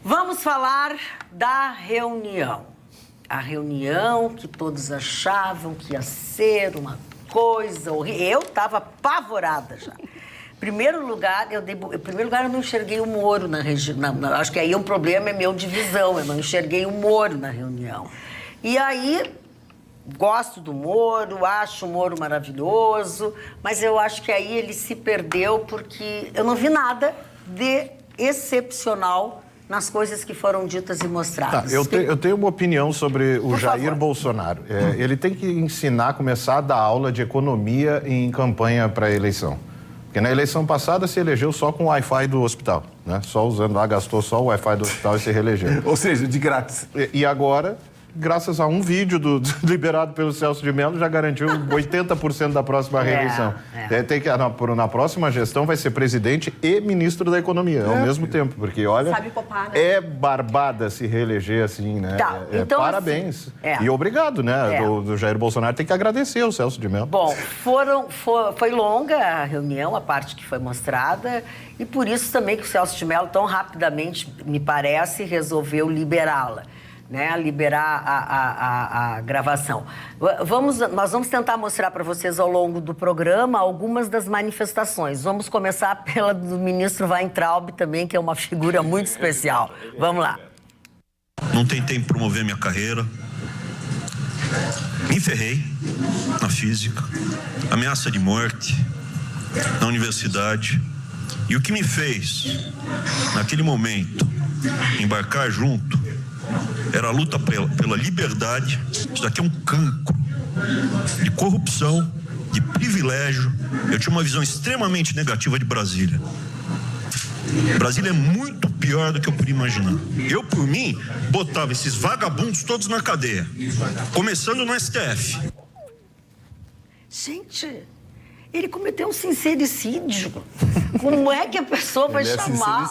Vamos falar da reunião. A reunião que todos achavam que ia ser uma coisa horrível. Eu estava apavorada já. Em primeiro lugar, eu não enxerguei o Moro na região. Acho que aí o problema é meu de visão. Eu não enxerguei o Moro na reunião. E aí, gosto do Moro, acho o Moro maravilhoso, mas eu acho que aí ele se perdeu porque eu não vi nada de excepcional nas coisas que foram ditas e mostradas. Eu tenho uma opinião sobre o Jair Bolsonaro. Ele tem que ensinar, começar a dar aula de economia em campanha para a eleição. Porque na eleição passada se elegeu só com o Wi-Fi do hospital, né? Só usando lá, gastou só o Wi-Fi do hospital e se reelegeu. Ou seja, de grátis. E agora, graças a um vídeo liberado pelo Celso de Mello, já garantiu 80% da próxima reeleição. Tem que, na próxima gestão vai ser presidente e ministro da Economia ao mesmo tempo, porque olha, sabe popar, né? É barbada se reeleger assim, né? Tá, então, parabéns. assim, E obrigado, né? Do Jair Bolsonaro tem que agradecer ao Celso de Mello. Bom, foi longa a reunião, a parte que foi mostrada, e por isso também que o Celso de Mello tão rapidamente, me parece, resolveu liberá-la. Né, liberar a gravação. Nós vamos tentar mostrar para vocês ao longo do programa algumas das manifestações. Vamos começar pela do ministro Weintraub também, que é uma figura muito especial. Vamos lá. Não tentei promover minha carreira. Me ferrei na física. Ameaça de morte na universidade. E o que me fez, naquele momento, embarcar junto era a luta pela liberdade. Isso daqui é um cancro de corrupção, de privilégio. Eu tinha uma visão extremamente negativa de Brasília. Brasília é muito pior do que eu podia imaginar. Eu, por mim, botava esses vagabundos todos na cadeia, começando no STF. Gente, ele cometeu um sincericídio. Como é que a pessoa vai chamar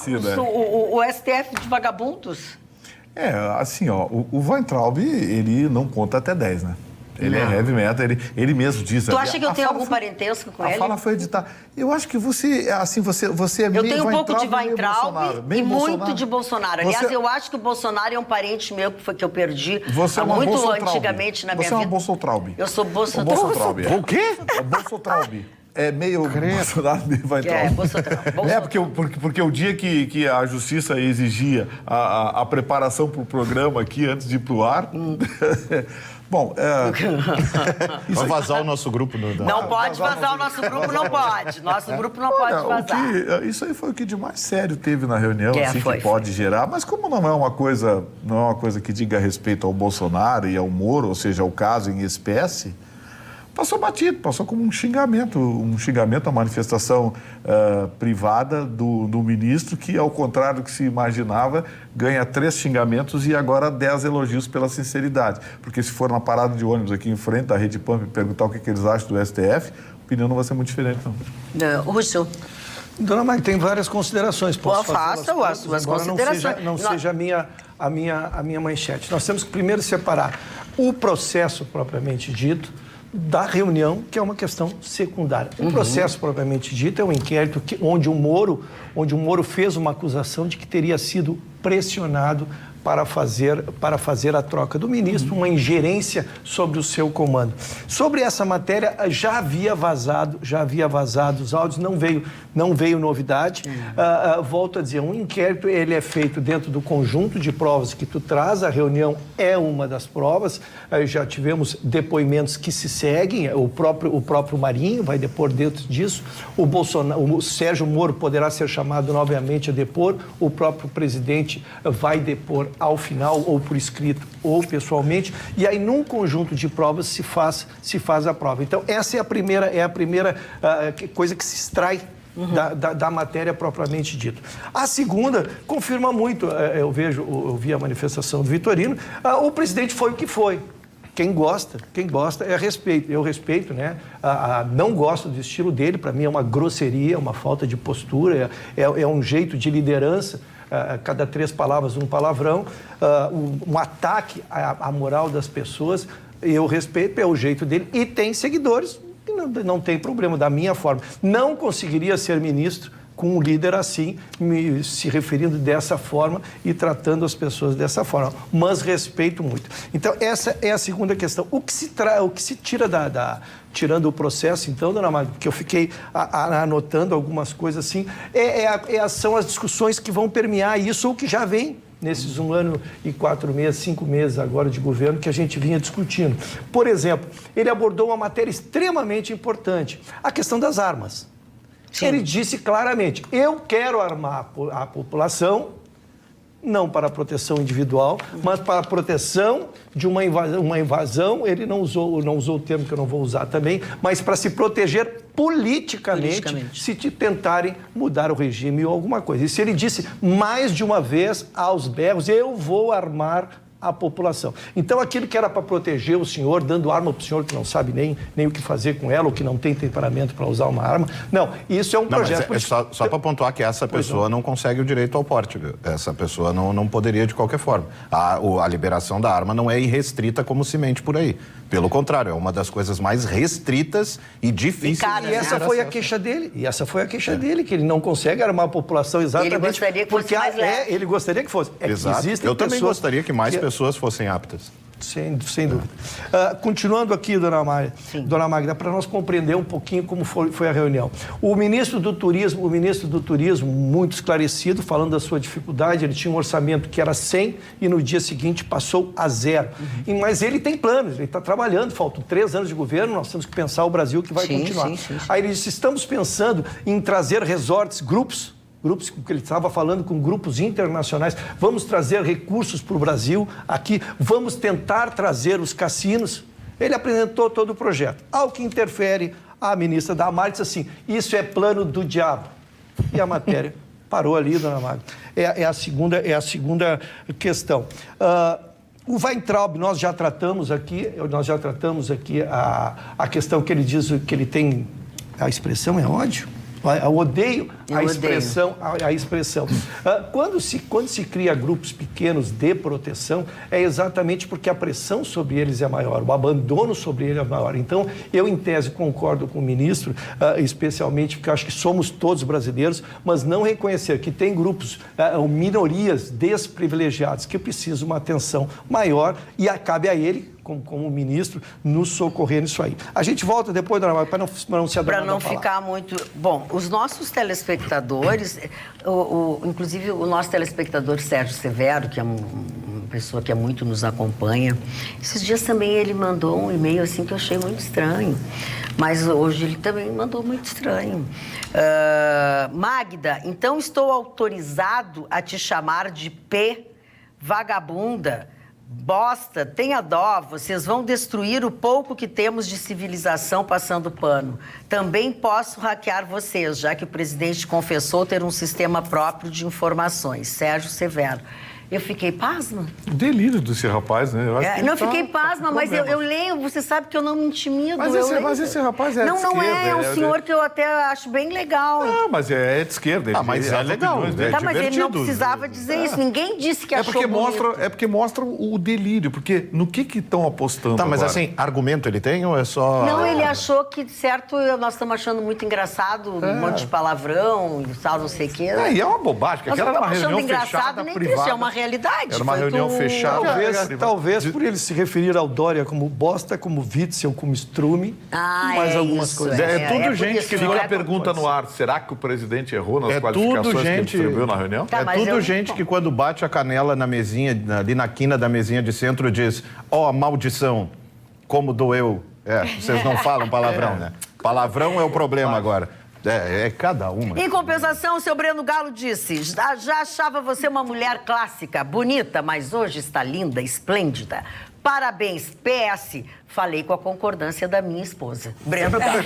o STF de vagabundos? Assim, ó, o Weintraub, ele não conta até 10, né? Ele é heavy metal, ele mesmo diz... Tu acha que eu tenho algum parentesco com ele? A fala foi editar. Eu acho que você, assim, você é meio Eu tenho um pouco de Weintraub e muito Bolsonaro. de Bolsonaro. Aliás, eu acho que o Bolsonaro é um parente meu que eu perdi muito antigamente na minha vida. Você é uma Bolsotraub. Eu sou Bolsotraub. O quê? É Bolsotraub. É meio Bolsonaro, meio Weintraub. Bolsonaro. Porque o dia que a justiça exigia a preparação para o programa aqui antes de ir para o ar... Bom, vai vazar o nosso grupo. Não pode vazar o nosso grupo, não pode. Nosso grupo não pode vazar. Isso aí foi o que de mais sério teve na reunião, assim, foi. que pode gerar. Mas como não é uma coisa que diga respeito ao Bolsonaro e ao Moro, ou seja, ao caso em espécie, passou batido, passou como um xingamento, a manifestação privada do ministro, que, ao contrário do que se imaginava, ganha 3 xingamentos e agora 10 elogios pela sinceridade. Porque se for na parada de ônibus aqui em frente da Rede Pampa e perguntar o que eles acham do STF, a opinião não vai ser muito diferente, não. Russo. Dona Mari, tem várias considerações. Faça as suas considerações. Não seja a minha manchete. Nós temos que primeiro separar o processo propriamente dito da reunião, que é uma questão secundária. O processo propriamente dito é um inquérito onde o Moro fez uma acusação de que teria sido pressionado para fazer a troca do ministro, uma ingerência sobre o seu comando. Sobre essa matéria, já havia vazado os áudios, não veio novidade. Volto a dizer, um inquérito, ele é feito dentro do conjunto de provas que tu traz, a reunião é uma das provas, já tivemos depoimentos que se seguem, o próprio Marinho vai depor dentro disso, o Sérgio Moro poderá ser chamado novamente a depor, o próprio presidente vai depor ao final, ou por escrito, ou pessoalmente, e aí num conjunto de provas se faz a prova. Então, essa é a primeira coisa que se extrai da matéria propriamente dita. A segunda confirma muito, eu vi a manifestação do Vitorino, o presidente foi o que foi. Quem gosta é respeito. Eu respeito, né? Não gosto do estilo dele, para mim é uma grosseria, uma falta de postura, é um jeito de liderança. Cada 3 palavras, um palavrão, um ataque à moral das pessoas. Eu respeito, é o jeito dele. E tem seguidores, que não tem problema, da minha forma. Não conseguiria ser ministro com um líder assim, se referindo dessa forma e tratando as pessoas dessa forma. Mas respeito muito. Então, essa é a segunda questão. O que se tira tirando o processo, então, dona Magda, que eu fiquei anotando algumas coisas assim, são as discussões que vão permear isso ou que já vem nesses 1 ano e 4 meses, 5 meses agora de governo que a gente vinha discutindo. Por exemplo, ele abordou uma matéria extremamente importante, a questão das armas. Sim. Ele disse claramente, eu quero armar a população, não para a proteção individual, mas para a proteção de uma invasão, ele não usou o termo que eu não vou usar também, mas para se proteger politicamente. Se tentarem mudar o regime ou alguma coisa. E se ele disse mais de uma vez aos berros, eu vou armar a população. Então, aquilo que era para proteger o senhor, dando arma para o senhor que não sabe nem o que fazer com ela, ou que não tem temperamento para usar uma arma, não, isso é um projeto... Só para pontuar que essa pessoa não consegue o direito ao porte, viu? Essa pessoa não poderia de qualquer forma. A liberação da arma não é irrestrita como se mente por aí. Pelo contrário, é uma das coisas mais restritas e difíceis. E essa foi a queixa dele. Dele, que ele não consegue armar a população exatamente. Ele gostaria que fosse mais leve. Ele gostaria que fosse. Exato. Eu também gostaria que mais pessoas fossem aptas. Sem dúvida. Continuando aqui, dona Magda, para nós compreender um pouquinho como foi a reunião. O ministro do Turismo, muito esclarecido, falando da sua dificuldade, ele tinha um orçamento que era 100 e no dia seguinte passou a 0. Mas ele tem planos, ele está trabalhando, faltam 3 anos de governo, nós temos que pensar o Brasil que vai continuar. Sim. Aí ele disse, estamos pensando em trazer resorts, grupos, que ele estava falando com grupos internacionais, vamos trazer recursos para o Brasil aqui, vamos tentar trazer os cassinos. Ele apresentou todo o projeto. Ao que interfere, a ministra Damares disse assim, isso é plano do diabo. E a matéria parou ali, dona Magda. É a segunda questão. O Weintraub, nós já tratamos aqui a questão que ele diz que ele tem, a expressão é ódio? Eu odeio a expressão. Quando se cria grupos pequenos de proteção, é exatamente porque a pressão sobre eles é maior, o abandono sobre eles é maior. Então, eu, em tese, concordo com o ministro, especialmente porque eu acho que somos todos brasileiros, mas não reconhecer que tem grupos, minorias desprivilegiadas, que precisam de uma atenção maior e cabe a ele, como ministro, nos socorrer nisso aí. A gente volta depois, dona Magda, para não se adornar. Para não ficar muito... Bom, os nossos telespectadores, inclusive o nosso telespectador Sérgio Severo, que é uma pessoa que muito nos acompanha, esses dias também ele mandou um e-mail assim que eu achei muito estranho. Mas hoje ele também mandou muito estranho. Magda, então estou autorizado a te chamar de P, vagabunda, bosta, tenha dó, vocês vão destruir o pouco que temos de civilização passando pano. Também posso hackear vocês, já que o presidente confessou ter um sistema próprio de informações. Sérgio Severo. Eu fiquei pasma. O delírio desse rapaz, né? Eu fiquei pasma, mas eu leio, você sabe que eu não me intimido. Mas esse rapaz é de esquerda. Não é um senhor que eu até acho bem legal. Não, mas é de esquerda. Mas é legal. Mas ele não precisava dizer isso. Ninguém disse que achou bonito. É porque mostra o delírio, porque no que estão apostando mas agora? assim, argumento ele tem ou é só... Não, ele achou que, certo, nós estamos achando muito engraçado, um monte de palavrão e tal, não sei o quê. E é uma bobagem, porque aquela era uma reunião fechada, privada. É uma realidade. Era uma reunião fechada. Talvez por ele se referir ao Dória como bosta, como Witzel, como Strume, mais algumas coisas. É tudo gente que fica a pergunta no ar, será que o presidente errou nas qualificações que ele distribuiu na reunião? É tudo gente que quando bate a canela na mesinha, ali na quina da mesinha de centro, diz, ó, maldição, como doeu. Vocês não falam palavrão, né? Palavrão é o problema agora. É cada uma. Em compensação, o seu Breno Galo disse, já achava você uma mulher clássica, bonita, mas hoje está linda, esplêndida. Parabéns, PS. Falei com a concordância da minha esposa. Breno Galo.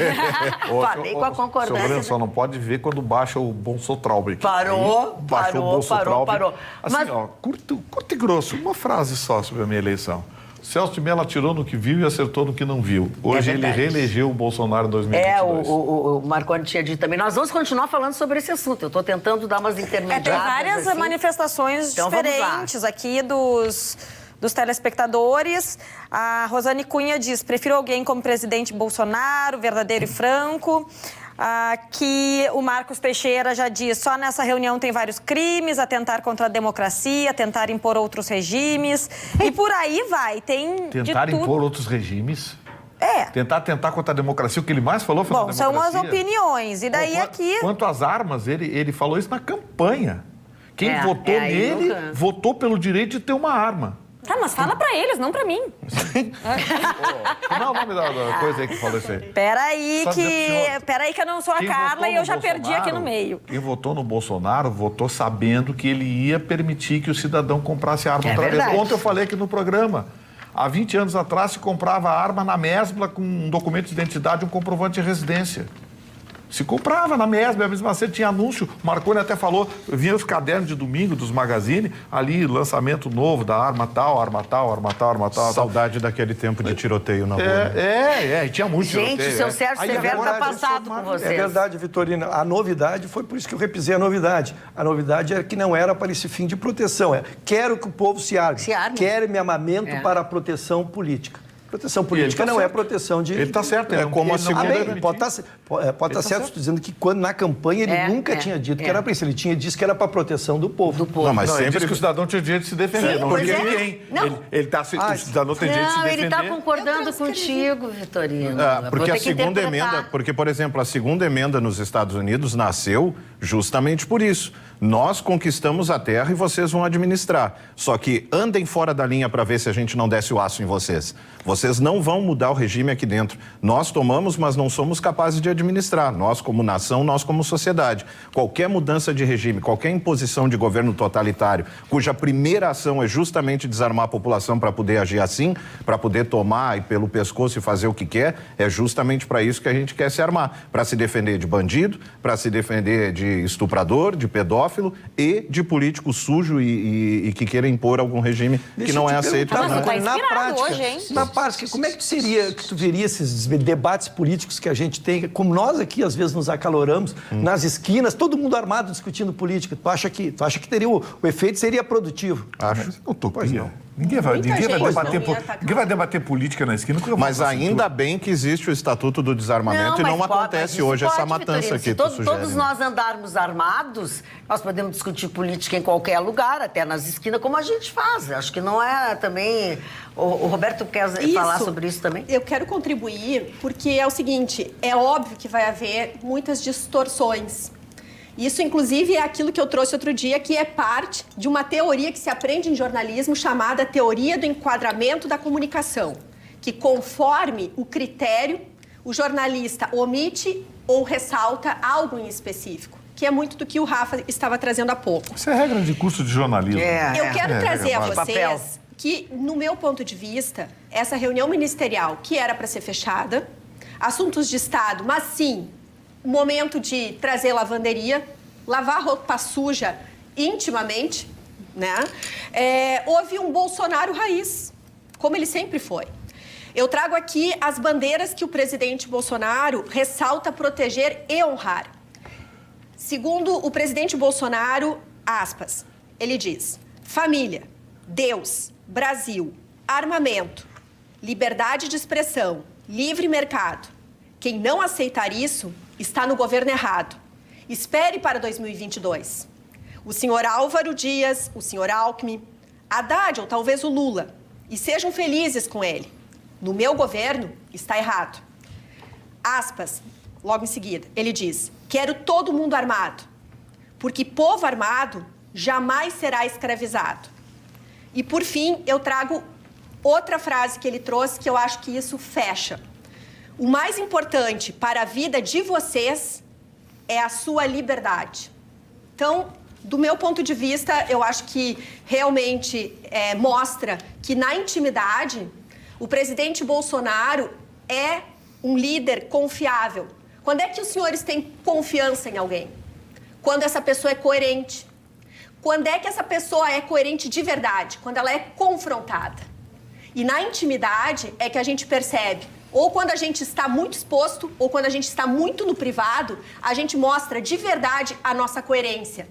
Falei com a concordância. Seu Breno só não pode ver quando baixa o Bolsotraub. Parou. Assim, mas... curto e grosso, uma frase só sobre a minha eleição. Celso de Mello atirou no que viu e acertou no que não viu. Hoje ele reelegeu o Bolsonaro em 2022. O Marconi tinha dito também. Nós vamos continuar falando sobre esse assunto. Eu estou tentando dar umas intermediárias. Tem várias manifestações diferentes aqui dos telespectadores. A Rosane Cunha diz, prefiro alguém como presidente Bolsonaro, verdadeiro e franco. que o Marcos Teixeira já diz, só nessa reunião tem vários crimes, atentar contra a democracia, tentar impor outros regimes, e por aí vai, tem tentar de tudo. Impor outros regimes? É. Tentar contra a democracia, o que ele mais falou foi Bom, são as opiniões, e daí aqui... Quanto às armas, ele falou isso na campanha. Quem votou nele, votou pelo direito de ter uma arma. Tá, mas fala pra eles, não pra mim. Não, o nome da coisa aí que falou isso aí. Peraí que eu não sou a Carla e eu já perdi aqui no meio. Quem votou no Bolsonaro, votou sabendo que ele ia permitir que o cidadão comprasse arma outra vez. Ontem eu falei aqui no programa. Há 20 anos atrás se comprava arma na mesbla com um documento de identidade e um comprovante de residência. Se comprava na mesma, mesma cedo tinha anúncio. O Marconi até falou, vinha os cadernos de domingo dos Magazine, ali, lançamento novo da arma tal, arma tal, arma tal, arma tal. Saudade daquele tempo de tiroteio na rua. E tinha muito tiroteio. Gente, o seu Sérgio Severo tá passado com vocês. É verdade, Vitorina. A novidade foi por isso que eu repisei a novidade. A novidade é que não era para esse fim de proteção. Quero que o povo se arme. Quero me armamento para a proteção política. Proteção política não é proteção de... Ele está certo. É como a segunda... Pode estar certo, estou dizendo que quando na campanha ele nunca tinha dito que era para isso. Ele tinha dito que era para a proteção do povo. Não, mas sempre ele disse que o cidadão tinha direito de se defender. Sim, não pois diria é. ninguém. O cidadão tem direito de se Não, defender. ele está concordando contigo, Vitorino. Porque a segunda emenda... Porque, por exemplo, a segunda emenda nos Estados Unidos nasceu justamente por isso. Nós conquistamos a terra e vocês vão administrar. Só que andem fora da linha para ver se a gente não desce o aço em vocês. Vocês não vão mudar o regime aqui dentro. Nós tomamos, mas não somos capazes de administrar. Nós como nação, nós como sociedade. Qualquer mudança de regime, qualquer imposição de governo totalitário, cuja primeira ação é justamente desarmar a população para poder agir assim, para poder tomar e pelo pescoço e fazer o que quer, é justamente para isso que a gente quer se armar. Para se defender de bandido, para se defender de estuprador, de pedófilo e de político sujo e que queira impor algum regime que não é aceito. Na prática, hoje, hein? Na prática, como é que tu veria esses debates políticos que a gente tem, como nós aqui às vezes nos acaloramos, nas esquinas, todo mundo armado discutindo política. Tu acha que teria o efeito seria produtivo? Acho. Utopia. Ninguém vai debater política na esquina. Mas ainda bem que existe o Estatuto do Desarmamento e não acontece hoje essa matança aqui. Se todos nós andarmos armados, nós podemos discutir política em qualquer lugar, até nas esquinas, como a gente faz. Acho que não é também... O Roberto quer falar sobre isso também? Eu quero contribuir, porque é o seguinte, é óbvio que vai haver muitas distorções. Isso, inclusive, é aquilo que eu trouxe outro dia, que é parte de uma teoria que se aprende em jornalismo chamada teoria do enquadramento da comunicação, que conforme o critério, o jornalista omite ou ressalta algo em específico, que é muito do que o Rafa estava trazendo há pouco. Isso é regra de curso de jornalismo. Eu quero trazer a vocês que, no meu ponto de vista, essa reunião ministerial, que era para ser fechada, assuntos de Estado, mas sim... momento de trazer lavanderia, lavar roupa suja intimamente, né? Houve um Bolsonaro raiz, como ele sempre foi. Eu trago aqui as bandeiras que o presidente Bolsonaro ressalta proteger e honrar. Segundo o presidente Bolsonaro, aspas, ele diz: família, Deus, Brasil, armamento, liberdade de expressão, livre mercado. Quem não aceitar isso está no governo errado. Espere para 2022. O senhor Álvaro Dias, o senhor Alckmin, Haddad ou talvez o Lula, e sejam felizes com ele. No meu governo está errado. Aspas, logo em seguida, ele diz: quero todo mundo armado, porque povo armado jamais será escravizado. E por fim, eu trago outra frase que ele trouxe, que eu acho que isso fecha. O mais importante para a vida de vocês é a sua liberdade. Então, do meu ponto de vista, eu acho que realmente mostra que na intimidade o presidente Bolsonaro é um líder confiável. Quando é que os senhores têm confiança em alguém? Quando essa pessoa é coerente. Quando é que essa pessoa é coerente de verdade? Quando ela é confrontada. E na intimidade é que a gente percebe, ou quando a gente está muito exposto, ou quando a gente está muito no privado, a gente mostra de verdade a nossa coerência.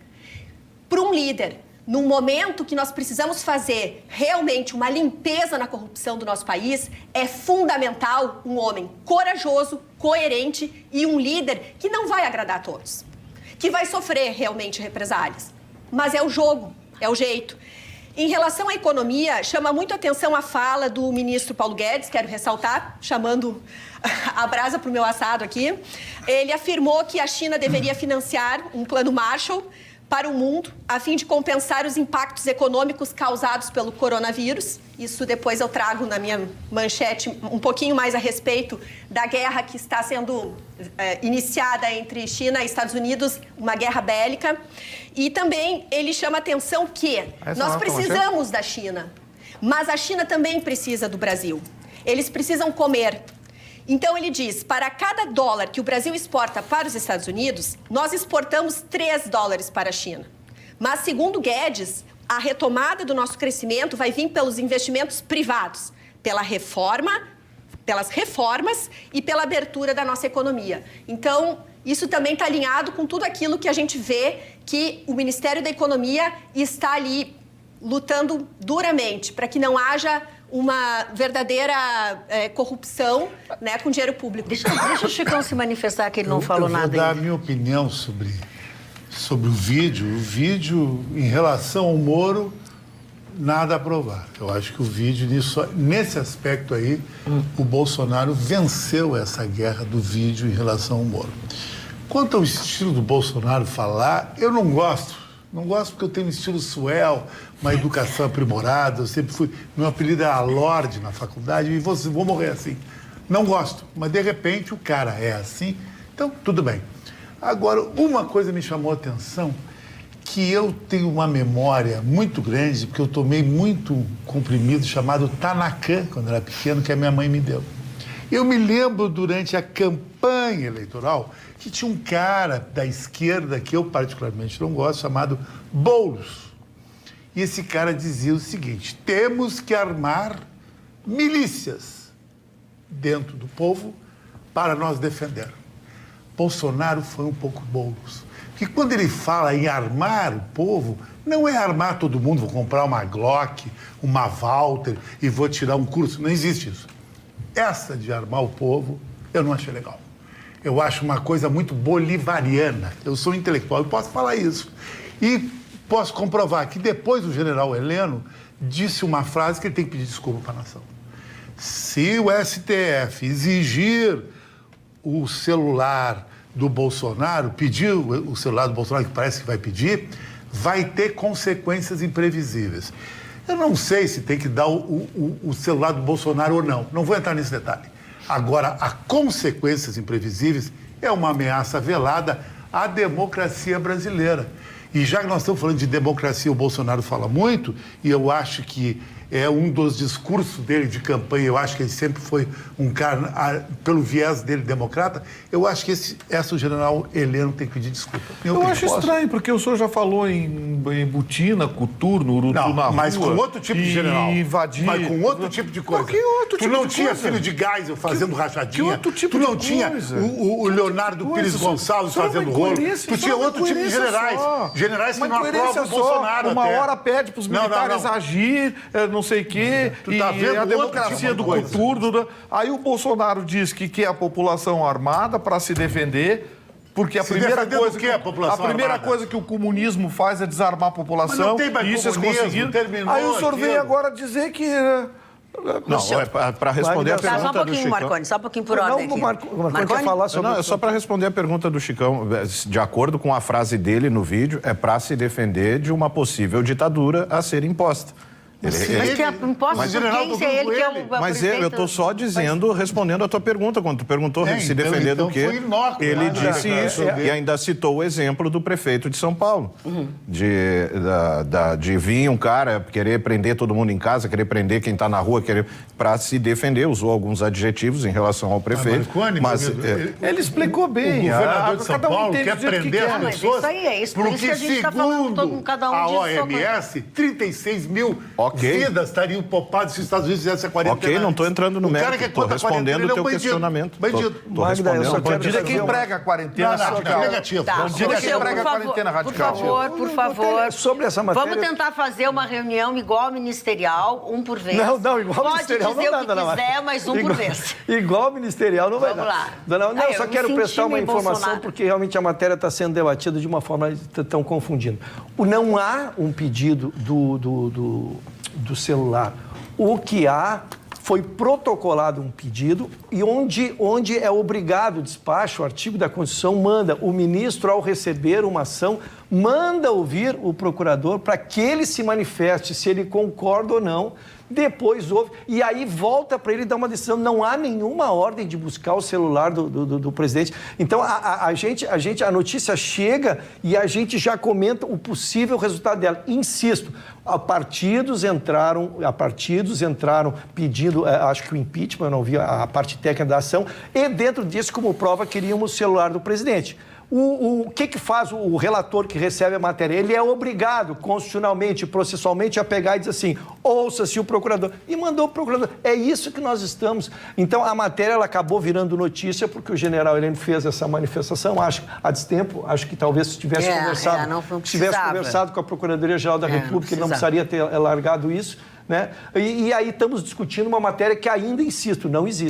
Para um líder, num momento que nós precisamos fazer realmente uma limpeza na corrupção do nosso país, é fundamental um homem corajoso, coerente e um líder que não vai agradar a todos, que vai sofrer realmente represálias. Mas é o jogo, é o jeito. Em relação à economia, chama muito atenção a fala do ministro Paulo Guedes, quero ressaltar, chamando a brasa para o meu assado aqui. Ele afirmou que a China deveria financiar um plano Marshall para o mundo, a fim de compensar os impactos econômicos causados pelo coronavírus. Isso depois eu trago na minha manchete um pouquinho mais a respeito da guerra que está sendo iniciada entre China e Estados Unidos, uma guerra bélica. E também ele chama atenção que nós precisamos da China, mas a China também precisa do Brasil. Eles precisam comer. Então, ele diz, para cada dólar que o Brasil exporta para os Estados Unidos, nós exportamos 3 dólares para a China. Mas, segundo Guedes, a retomada do nosso crescimento vai vir pelos investimentos privados, pelas reformas e pela abertura da nossa economia. Então, isso também está alinhado com tudo aquilo que a gente vê que o Ministério da Economia está ali lutando duramente para que não haja uma verdadeira corrupção, né, com dinheiro público. Deixa o Chicão se manifestar, que ele não falou nada ainda. Eu vou dar a minha opinião sobre o vídeo. O vídeo, em relação ao Moro, nada a provar. Eu acho que o vídeo, nesse aspecto aí, o Bolsonaro venceu essa guerra do vídeo em relação ao Moro. Quanto ao estilo do Bolsonaro falar, eu não gosto. Não gosto porque eu tenho um estilo suel, uma educação aprimorada, eu sempre fui... Meu apelido é Lorde na faculdade e vou morrer assim. Não gosto, mas de repente o cara é assim, então tudo bem. Agora, uma coisa me chamou a atenção, que eu tenho uma memória muito grande, porque eu tomei muito comprimido chamado Tanacan, quando era pequeno, que a minha mãe me deu. Eu me lembro, durante a campanha eleitoral, que tinha um cara da esquerda, que eu particularmente não gosto, chamado Boulos. E esse cara dizia o seguinte: temos que armar milícias dentro do povo para nós defender. Bolsonaro foi um pouco Boulos. Porque quando ele fala em armar o povo, não é armar todo mundo, vou comprar uma Glock, uma Walter e vou tirar um curso. Não existe isso. Essa de armar o povo, eu não achei legal. Eu acho uma coisa muito bolivariana. Eu sou intelectual, eu posso falar isso. E posso comprovar que depois o general Heleno disse uma frase que ele tem que pedir desculpa para a nação. Se o STF exigir o celular do Bolsonaro, pedir o celular do Bolsonaro, que parece que vai pedir, vai ter consequências imprevisíveis. Eu não sei se tem que dar o celular do Bolsonaro ou não. Não vou entrar nesse detalhe. Agora, as consequências imprevisíveis é uma ameaça velada à democracia brasileira. E já que nós estamos falando de democracia, o Bolsonaro fala muito, e eu acho que é um dos discursos dele de campanha, eu acho que ele sempre foi um cara, pelo viés dele, democrata, eu acho que o general Heleno tem que pedir desculpa. Eu acho estranho, porque o senhor já falou em Butina, Coturno, Urutu na rua. Mas com outro tipo de general. Invadir. Mas com outro tipo de coisa. Mas que outro tipo de coisa? Tu não tinha filho de Geisel fazendo rachadinha. Que outro tipo de coisa? Tu não tinha o Leonardo Pires Gonçalves fazendo rolo. Tu tinha outro tipo de generais. Generais que não aprovam o Bolsonaro. Uma hora pede para os militares agir, não sei o quê, e a democracia do Coturno. Aí o Bolsonaro diz que quer a população armada para se defender, porque a primeira coisa que o comunismo faz é desarmar a população. E isso é conseguido. Aí o senhor vem agora dizer que... Não, é para responder a pergunta do Chicão. Marconi, só um pouquinho por ordem aqui. Marconi quer falar sobre... Não, é só para responder a pergunta do Chicão. De acordo com a frase dele no vídeo, é para se defender de uma possível ditadura a ser imposta. Mas que imposto de quem, se é ele que é o Mas eu estou só dizendo, respondendo a tua pergunta. Quando tu perguntou se defender do quê, ele disse isso. E ainda citou o exemplo do prefeito de São Paulo. De vir um cara querer prender todo mundo em casa, querer prender quem está na rua, para se defender. Usou alguns adjetivos em relação ao prefeito. Mas ele explicou bem. O governador de São Paulo quer prender as pessoas isso aí, é isso. Por isso que a gente está falando todo, cada um a OMS, 36 mil Ok. vidas estariam poupadas se os Estados Unidos fizessem a quarentena. Ok, não estou entrando no mérito. Estou respondendo o teu questionamento. Bandido. Estou respondendo. Bandido é quem prega a quarentena radical. Negativo. Tá, Bandido é quem Rocheu, prega a quarentena radical. por favor. Sobre essa matéria... Vamos tentar fazer uma reunião igual ministerial, um por vez. Não, igual ministerial Pode dizer não o que dá, quiser, mas um por vez. Igual ministerial não vai Vamos dar. lá. Não, eu só eu quero me prestar senti uma meio informação, Bolsonaro. porque realmente a matéria está sendo debatida de uma forma que estão confundindo. Não há um pedido do celular. O que há foi protocolado um pedido e onde é obrigado o despacho, o artigo da Constituição manda o ministro, ao receber uma ação, manda ouvir o procurador para que ele se manifeste se ele concorda ou não. Depois ouve, e aí volta para ele dar uma decisão. Não há nenhuma ordem de buscar o celular do presidente. Então, a notícia chega e a gente já comenta o possível resultado dela. Insisto, partidos entraram pedindo, acho que o impeachment, eu não vi a parte técnica da ação, e dentro disso, como prova, queríamos o celular do presidente. O que faz o relator que recebe a matéria? Ele é obrigado, constitucionalmente, processualmente, a pegar e dizer assim, ouça-se o procurador. E mandou o procurador. É isso que nós estamos. Então, a matéria ela acabou virando notícia porque o general Heleno fez essa manifestação, acho, há tempo, acho que talvez tivesse conversado com a Procuradoria-Geral da República, ele não precisaria ter largado isso, né? E aí estamos discutindo uma matéria que ainda, insisto, não existe.